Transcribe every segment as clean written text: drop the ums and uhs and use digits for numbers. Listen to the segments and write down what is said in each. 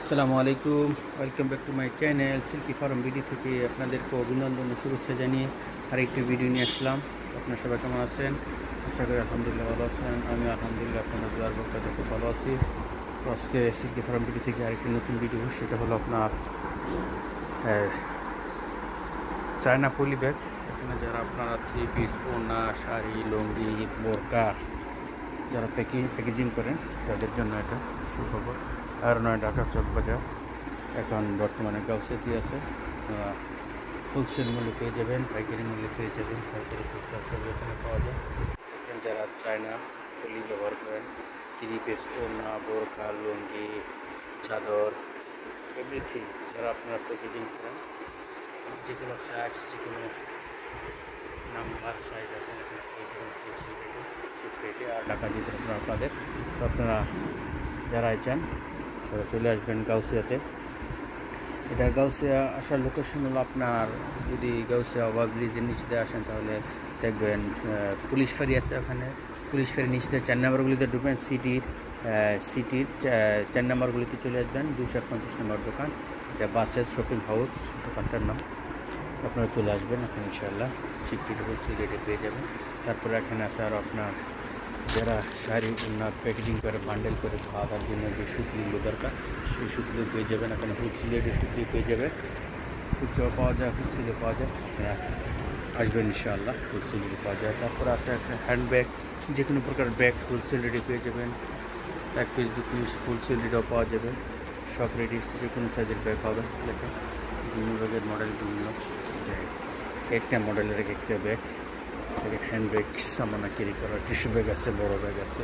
আসসালামু আলাইকুম, welcome back to my channel Silky Farm video থেকে আপনাদেরকে অভিনন্দন ও শুভেচ্ছা জানিয়ে আরেকটি ভিডিও নিয়ে আসলাম। আপনার সবাই কেমন আছেন? আশা করি আলহামদুলিল্লাহ ভালো আছেন। আমি আলহামদুলিল্লাহ আপনাদের দোয়ার বরকতে খুব ভালো আছি। তো আজকে সিল্কি ফার্ম ভিডিও থেকে আরেকটি নতুন ভিডিও, সেটা হলো আপনার চায়না পলি ব্যাগ। এখানে যারা আপনারা 3 পিস, ওড়না, শাড়ি, লুঙ্গি, বোরকা যারা প্যাকেজিং করেন তাদের জন্য এটা সুখবর। আর নয়, ঢাকা চক বাজার এখন বর্তমানে গাউসিয়াতে আছে। হোলসেল মূল্যে পেয়ে যাবেন, পাইকারি মূল্যে পেয়ে যাবেন। পাইকারি খুচরা সব এখানে পাওয়া যায়। এখানে যারা চায়না পলি ব্যবহার করেন, 3 পিস, ওড়না, বোরকা, লুঙ্গি, চাদর, এভরিথিং যারা আপনারা প্যাকেজিং করেন, যে কোনো সাইজ, যে কোনো নাম্বার সাইজ আপনারা এখানে পেয়ে যাবেন হোলসেল রেটে, চিপ রেটে। আর টাকা দিতে আপনাদের, তো আপনারা যারা চান তারা চলে আসবেন গাউসিয়াতে। এটা গাউসিয়া আসার লোকেশন হলো আপনার, যদি গাউসিয়া ওভার ব্রিজের নিচে দিয়ে আসেন তাহলে দেখবেন পুলিশ ফাঁড়ি আছে। ওখানে পুলিশ ফাঁড়ির নিচে 4 নম্বরগুলিতে ঢুকবেন, সিটির 4 নম্বরগুলিতে চলে আসবেন। 250 নম্বর দোকান, এটা বাসের শপিং হাউস দোকানটার নাম। আপনারা চলে আসবেন, এখানে ইনশাআল্লাহ শিক্ষিত হোলসেল রেটে পেয়ে যাবেন। তারপরে এখানে আছে আর আপনার যারা শাড়ি, ওড়না প্যাকেজিং করে বান্ডেল করে খাওয়ার জন্য যে সুতলিগুলো দরকার, সেই সুতলি পেয়ে যাবেন। এখানে হোলসেল রেটে সুতলি পেয়ে যাবে, খুচরাও পাওয়া যায়, হোলসেলে পাওয়া যায়। আপনারা আসবেন ইনশাআল্লাহ, হোলসেল রেটে পাওয়া যায়। তারপরে আছে একটা হ্যান্ডব্যাগ, যে কোনো প্রকার ব্যাগ হোলসেল রেটে পেয়ে যাবেন। 1 পিস 2 পিস হোলসেল রেটেও পাওয়া যাবে। সব রেডি, যে কোনো সাইজের ব্যাগ হবে। দেখেন বিভিন্ন ব্যাগের মডেল বিভিন্ন, একটা মডেলের একটা ব্যাগ। হ্যান্ড ব্যাগ, সামানা ক্যারি করার টিস্যু ব্যাগ আছে, বড় ব্যাগ আছে,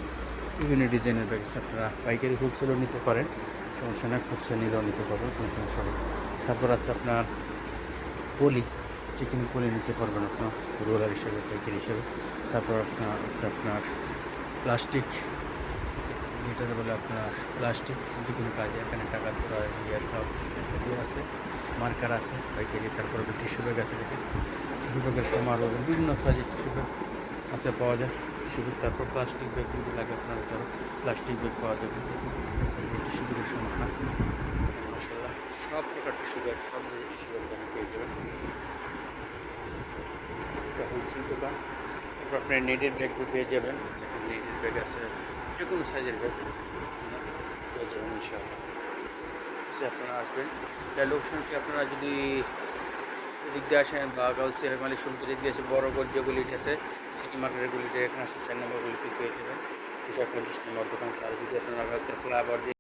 বিভিন্ন ডিজাইনের ব্যাগ আছে। আপনারা পাইকারি হোলসেলও নিতে পারেন, সমস্যা না, খুচরা নিলেও নিতে পারবেন, কোনো সমস্যা হবে। তারপর আছে আপনার পলি, যে কোনো পলি নিতে পারবেন আপনার রোলার হিসেবে, পাইকারি হিসেবে। তারপর আছে আপনার প্লাস্টিক, যেটা বলে আপনার প্লাস্টিক, যে কোনো কাজে এখানে টাকা তোলা সব আছে। মার্কার আছে পাইকারি। তারপরে টিস্যু ব্যাগ আছে, দেখেন টিস্যু ব্যাগের সমারোহ, বিভিন্ন সাইজের টিস্যু ব্যাগ আছে, পাওয়া যায় টিস্যু ব্যাগ। তারপর প্লাস্টিক ব্যাগ যদি লাগে আপনার, তারপর প্লাস্টিক ব্যাগ পাওয়া যাবে। টিস্যু ব্যাগের সমাহার মশলা, সব প্রকার টিস্যু ব্যাগ, সব জায়গায় টিস্যু ব্যাগ আপনি পেয়ে যাবেন। এটা হোলসেল দোকান। তারপর আপনি নেটের ব্যাগ পেয়ে যাবেন, নেটের ব্যাগ আছে, যে কোনো সাইজের ব্যাগ পেয়ে যাবেন ইনশাআল্লাহ। আপনারা আসবেন। এটা লোকেশন হচ্ছে, আপনারা যদি এদিক দিয়ে আসেন বা গাউসিয়া মালিক সমিতির এদিকে এসে বড় যেগুলি আছে সিটি মার্কেটের গুলিতে, এখানে আসে 4 নম্বর গুলিতে পেয়ে যাবেন। 250 নম্বর দোকান। আর যদি আপনারা গাউসিয়া ফ্লাইওভার